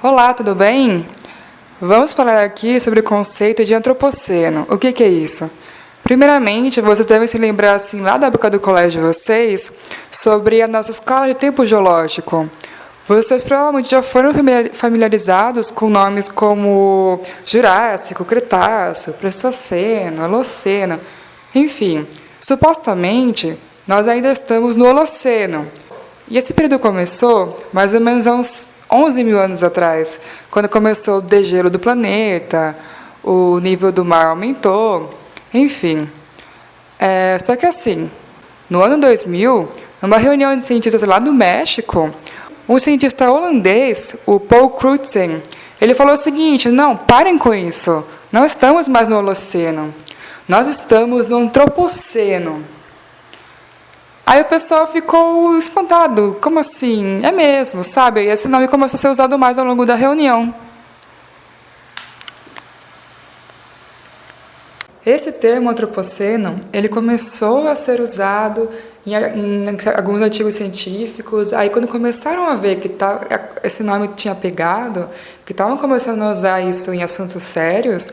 Olá, tudo bem? Vamos falar aqui sobre o conceito de antropoceno. O que é isso? Primeiramente, vocês devem se lembrar, assim, lá da época do colégio de vocês, sobre a nossa escala de tempo geológico. Vocês provavelmente já foram familiarizados com nomes como Jurássico, Cretáceo, Pleistoceno, Holoceno, enfim. Supostamente, nós ainda estamos no Holoceno. E esse período começou mais ou menos há uns 11 mil anos atrás, quando começou o degelo do planeta, o nível do mar aumentou, enfim. Só que assim, no ano 2000, numa reunião de cientistas lá no México, um cientista holandês, o Paul Crutzen, ele falou o seguinte: não, parem com isso, não estamos mais no Holoceno, nós estamos no Antropoceno. Aí o pessoal ficou espantado. Como assim? É mesmo, sabe? E esse nome começou a ser usado mais ao longo da reunião. Esse termo antropoceno, ele começou a ser usado em alguns artigos científicos. Aí, quando começaram a ver que esse nome tinha pegado, que estavam começando a usar isso em assuntos sérios,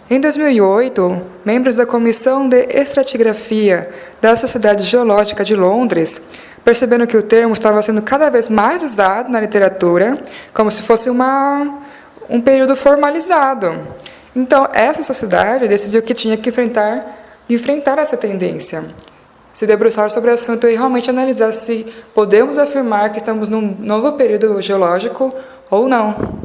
em 2008, membros da Comissão de Estratigrafia da Sociedade Geológica de Londres, percebendo que o termo estava sendo cada vez mais usado na literatura, como se fosse um período formalizado. Então, essa sociedade decidiu que tinha que enfrentar essa tendência, se debruçar sobre o assunto e realmente analisar se podemos afirmar que estamos num novo período geológico ou não.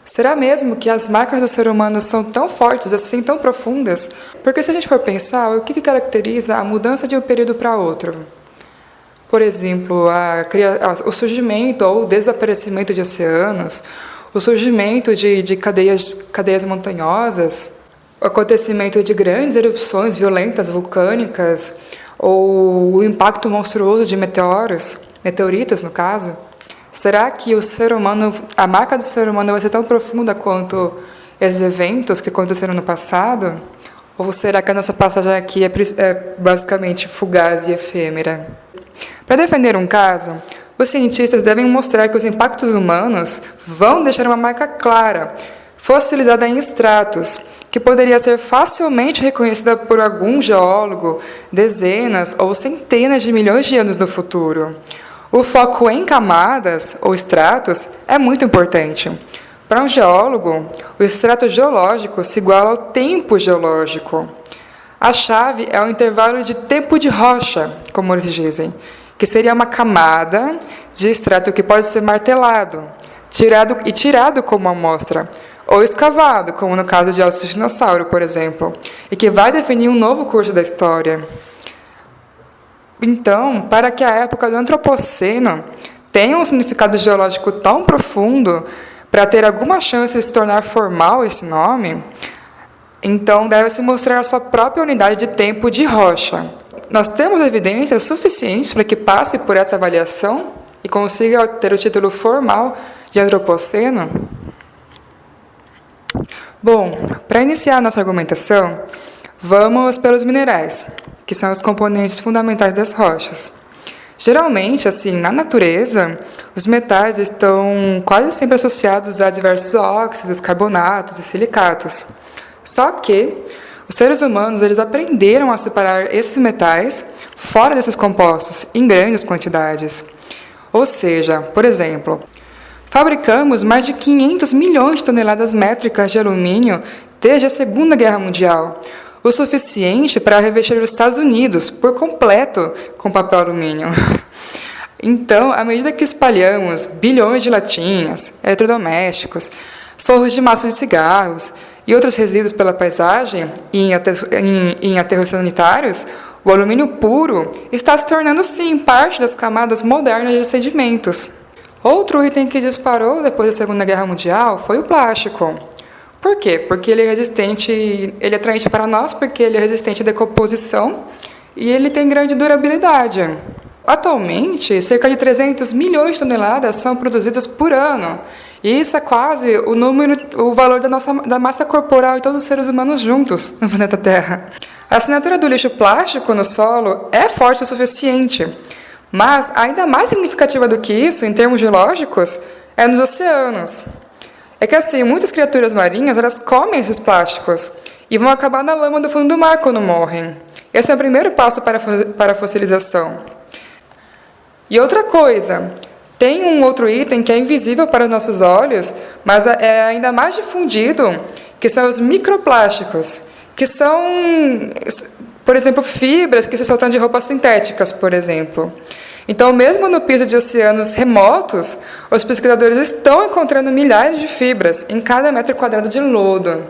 Será mesmo que as marcas do ser humano são tão fortes, assim, tão profundas? Porque se a gente for pensar, o que caracteriza a mudança de um período para outro? Por exemplo, o surgimento ou desaparecimento de oceanos, o surgimento de cadeias montanhosas, o acontecimento de grandes erupções violentas vulcânicas, ou o impacto monstruoso de meteoritos no caso. Será que a marca do ser humano vai ser tão profunda quanto esses eventos que aconteceram no passado? Ou será que a nossa passagem aqui é basicamente fugaz e efêmera? Para defender um caso, os cientistas devem mostrar que os impactos humanos vão deixar uma marca clara, fossilizada em estratos, que poderia ser facilmente reconhecida por algum geólogo dezenas ou centenas de milhões de anos no futuro. O foco em camadas, ou estratos, é muito importante. Para um geólogo, o estrato geológico se iguala ao tempo geológico. A chave é o intervalo de tempo de rocha, como eles dizem, que seria uma camada de estrato que pode ser martelado, tirado como amostra, ou escavado, como no caso de ossos de dinossauro, por exemplo, e que vai definir um novo curso da história. Então, para que a época do Antropoceno tenha um significado geológico tão profundo, para ter alguma chance de se tornar formal esse nome, então deve-se mostrar a sua própria unidade de tempo de rocha. Nós temos evidências suficientes para que passe por essa avaliação e consiga ter o título formal de Antropoceno? Bom, para iniciar a nossa argumentação, vamos pelos minerais, que são os componentes fundamentais das rochas. Geralmente, assim, na natureza, os metais estão quase sempre associados a diversos óxidos, carbonatos e silicatos. Só que os seres humanos eles aprenderam a separar esses metais fora desses compostos, em grandes quantidades. Ou seja, por exemplo, fabricamos mais de 500 milhões de toneladas métricas de alumínio desde a Segunda Guerra Mundial, o suficiente para revestir os Estados Unidos por completo com papel alumínio. Então, à medida que espalhamos bilhões de latinhas, eletrodomésticos, forros de maços de cigarros e outros resíduos pela paisagem e em aterros sanitários, o alumínio puro está se tornando, sim, parte das camadas modernas de sedimentos. Outro item que disparou depois da Segunda Guerra Mundial foi o plástico. Por quê? Porque ele é atraente para nós porque ele é resistente à decomposição e ele tem grande durabilidade. Atualmente, cerca de 300 milhões de toneladas são produzidas por ano. E isso é quase o valor da massa corporal de todos os seres humanos juntos no planeta Terra. A assinatura do lixo plástico no solo é forte o suficiente, mas ainda mais significativa do que isso, em termos geológicos, é nos oceanos. é que assim, muitas criaturas marinhas, elas comem esses plásticos e vão acabar na lama do fundo do mar quando morrem. Esse é o primeiro passo para a fossilização. E outra coisa, tem um outro item que é invisível para os nossos olhos, mas é ainda mais difundido, que são os microplásticos, que são, por exemplo, fibras que se soltam de roupas sintéticas, por exemplo. Então, mesmo no piso de oceanos remotos, os pesquisadores estão encontrando milhares de fibras em cada metro quadrado de lodo.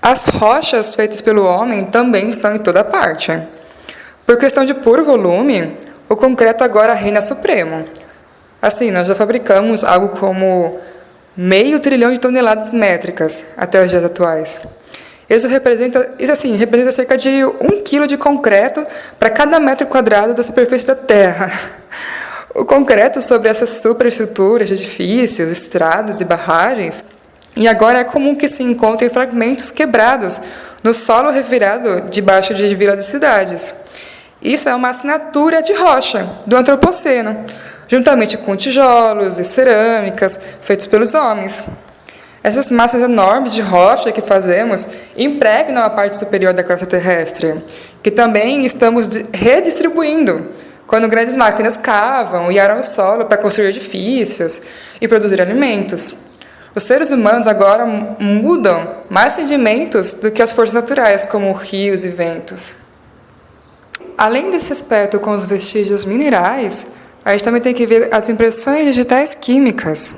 As rochas feitas pelo homem também estão em toda parte. Por questão de puro volume, o concreto agora reina supremo. Assim, nós já fabricamos algo como 500 bilhão de toneladas métricas até os dias atuais. Isso representa cerca de 1 quilo de concreto para cada metro quadrado da superfície da Terra. O concreto sobre essas superestruturas de edifícios, estradas e barragens, e agora é comum que se encontrem fragmentos quebrados no solo revirado debaixo de vilas e cidades. Isso é uma assinatura de rocha do Antropoceno, juntamente com tijolos e cerâmicas feitos pelos homens. Essas massas enormes de rocha que fazemos impregnam a parte superior da crosta terrestre, que também estamos redistribuindo quando grandes máquinas cavam e aram o solo para construir edifícios e produzir alimentos. Os seres humanos agora mudam mais sedimentos do que as forças naturais, como rios e ventos. Além desse aspecto com os vestígios minerais, a gente também tem que ver as impressões digitais químicas.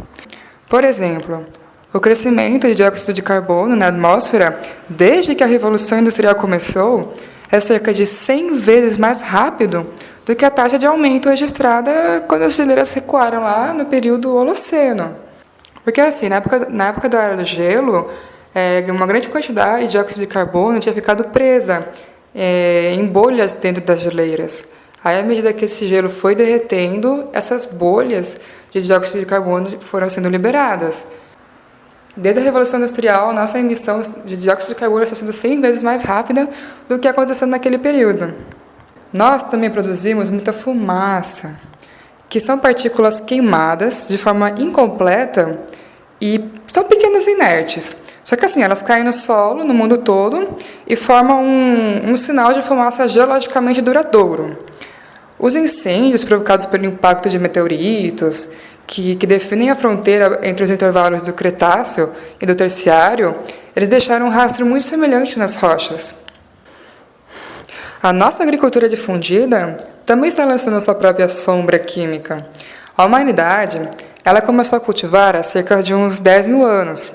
Por exemplo, o crescimento de dióxido de carbono na atmosfera, desde que a Revolução Industrial começou, é cerca de 100 vezes mais rápido do que a taxa de aumento registrada quando as geleiras recuaram lá no período Holoceno. Porque, assim, na época da Era do Gelo, uma grande quantidade de dióxido de carbono tinha ficado presa em bolhas dentro das geleiras. Aí, à medida que esse gelo foi derretendo, essas bolhas de dióxido de carbono foram sendo liberadas. Desde a Revolução Industrial, nossa emissão de dióxido de carbono está sendo 100 vezes mais rápida do que aconteceu naquele período. Nós também produzimos muita fumaça, que são partículas queimadas de forma incompleta e são pequenas e inertes. Só que assim, elas caem no solo, no mundo todo, e formam um sinal de fumaça geologicamente duradouro. Os incêndios provocados pelo impacto de meteoritos, que definem a fronteira entre os intervalos do Cretáceo e do Terciário, eles deixaram um rastro muito semelhante nas rochas. A nossa agricultura difundida também está lançando sua própria sombra química. A humanidade, ela começou a cultivar há cerca de uns 10 mil anos.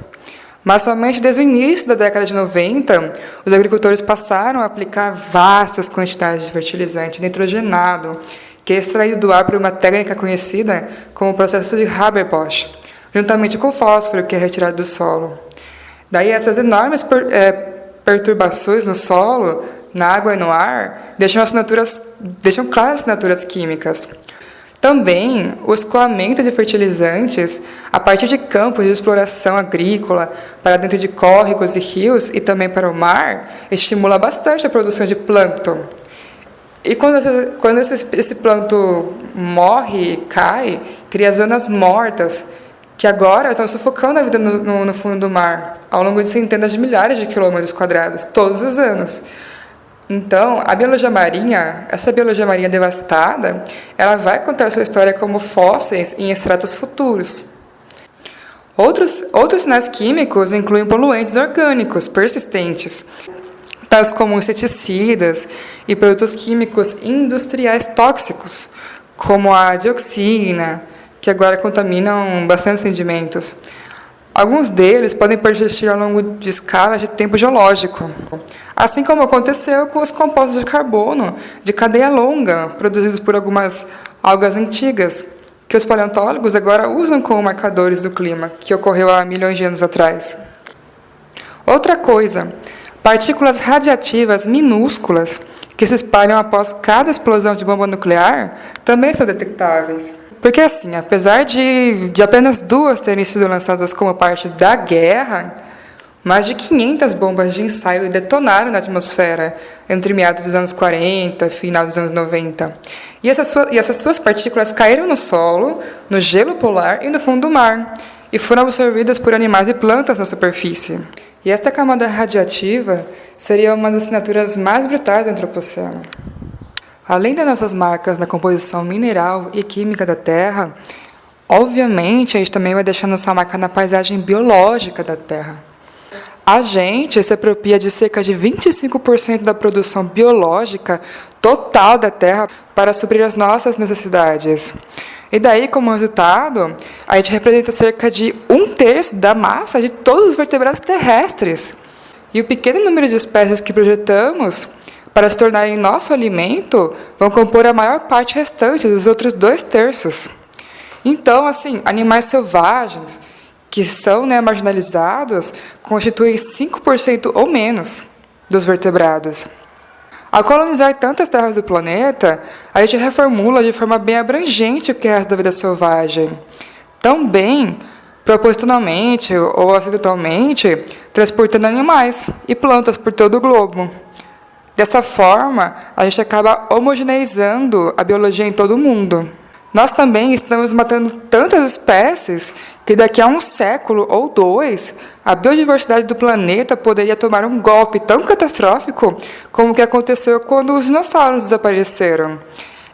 Mas somente desde o início da década de 90, os agricultores passaram a aplicar vastas quantidades de fertilizante nitrogenado, que é extraído do ar por uma técnica conhecida como o processo de Haber-Bosch, juntamente com o fósforo, que é retirado do solo. Daí essas enormes perturbações no solo, na água e no ar, deixam claras assinaturas químicas. Também, o escoamento de fertilizantes a partir de campos de exploração agrícola para dentro de córregos e rios e também para o mar estimula bastante a produção de plâncton. E quando esse plâncton morre e cai, cria zonas mortas que agora estão sufocando a vida no fundo do mar, ao longo de centenas de milhares de quilômetros quadrados, todos os anos. Então, a biologia marinha, essa biologia marinha devastada, ela vai contar sua história como fósseis em estratos futuros. Outros sinais químicos incluem poluentes orgânicos persistentes, tais como inseticidas e produtos químicos industriais tóxicos, como a dioxina, que agora contaminam bastante sedimentos. Alguns deles podem persistir ao longo de escalas de tempo geológico, assim como aconteceu com os compostos de carbono de cadeia longa, produzidos por algumas algas antigas, que os paleontólogos agora usam como marcadores do clima, que ocorreu há milhões de anos atrás. Outra coisa, partículas radiativas minúsculas que se espalham após cada explosão de bomba nuclear também são detectáveis. Porque, assim, apesar de apenas 2 terem sido lançadas como parte da guerra, mais de 500 bombas de ensaio detonaram na atmosfera entre meados dos anos 40 e final dos anos 90. E essas suas partículas caíram no solo, no gelo polar e no fundo do mar. e foram absorvidas por animais e plantas na superfície. E esta camada radiativa seria uma das assinaturas mais brutais do antropoceno. Além das nossas marcas na composição mineral e química da Terra, obviamente a gente também vai deixando sua marca na paisagem biológica da Terra. A gente se apropria de cerca de 25% da produção biológica total da Terra para suprir as nossas necessidades. E daí, como resultado, a gente representa cerca de 1/3 da massa de todos os vertebrados terrestres. E o pequeno número de espécies que projetamos para se tornarem nosso alimento vão compor a maior parte restante dos outros 2/3. Então, assim, animais selvagens, que são marginalizados, constituem 5% ou menos dos vertebrados. Ao colonizar tantas terras do planeta, a gente reformula de forma bem abrangente o que é da vida selvagem. Também, propositalmente ou acidentalmente, transportando animais e plantas por todo o globo. Dessa forma, a gente acaba homogeneizando a biologia em todo o mundo. Nós também estamos matando tantas espécies que daqui a 1 século ou 2, a biodiversidade do planeta poderia tomar um golpe tão catastrófico como o que aconteceu quando os dinossauros desapareceram.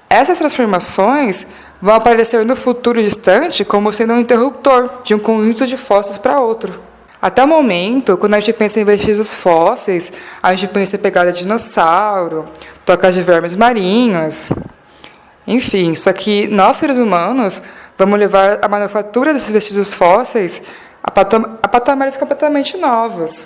Essas transformações vão aparecer no futuro distante como sendo um interruptor de um conjunto de fósseis para outro. Até o momento, quando a gente pensa em vestígios fósseis, a gente pensa em pegada de dinossauro, tocas de vermes marinhos. Enfim, só que nós, seres humanos, vamos levar a manufatura desses vestígios fósseis a patamares completamente novos.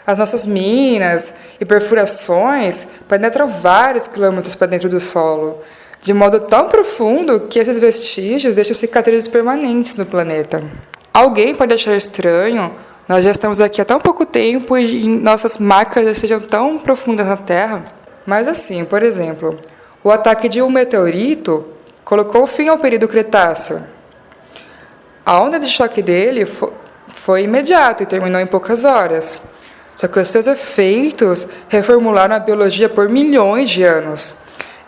As nossas minas e perfurações penetram vários quilômetros para dentro do solo, de modo tão profundo que esses vestígios deixam cicatrizes permanentes no planeta. Alguém pode achar estranho, nós já estamos aqui há tão pouco tempo e nossas marcas já sejam tão profundas na Terra. Mas assim, por exemplo, o ataque de um meteorito colocou fim ao período Cretáceo. A onda de choque dele foi imediata e terminou em poucas horas. Só que os seus efeitos reformularam a biologia por milhões de anos.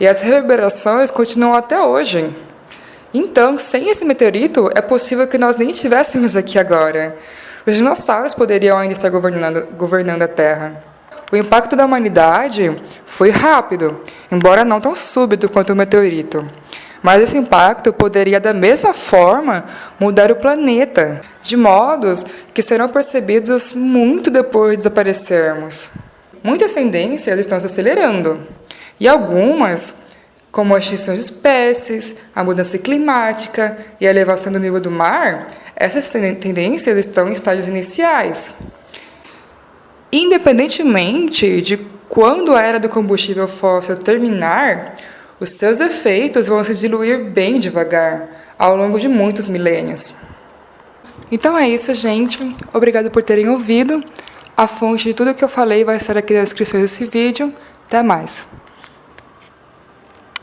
E as reverberações continuam até hoje. Então, sem esse meteorito, é possível que nós nem estivéssemos aqui agora. Os dinossauros poderiam ainda estar governando a Terra. O impacto da humanidade foi rápido, embora não tão súbito quanto o meteorito. Mas esse impacto poderia, da mesma forma, mudar o planeta, de modos que serão percebidos muito depois de desaparecermos. Muitas tendências estão se acelerando, e algumas, como a extinção de espécies, a mudança climática e a elevação do nível do mar, essas tendências estão em estágios iniciais. Independentemente de quando a era do combustível fóssil terminar, os seus efeitos vão se diluir bem devagar, ao longo de muitos milênios. Então é isso, gente. Obrigado por terem ouvido. A fonte de tudo que eu falei vai estar aqui na descrição desse vídeo. Até mais!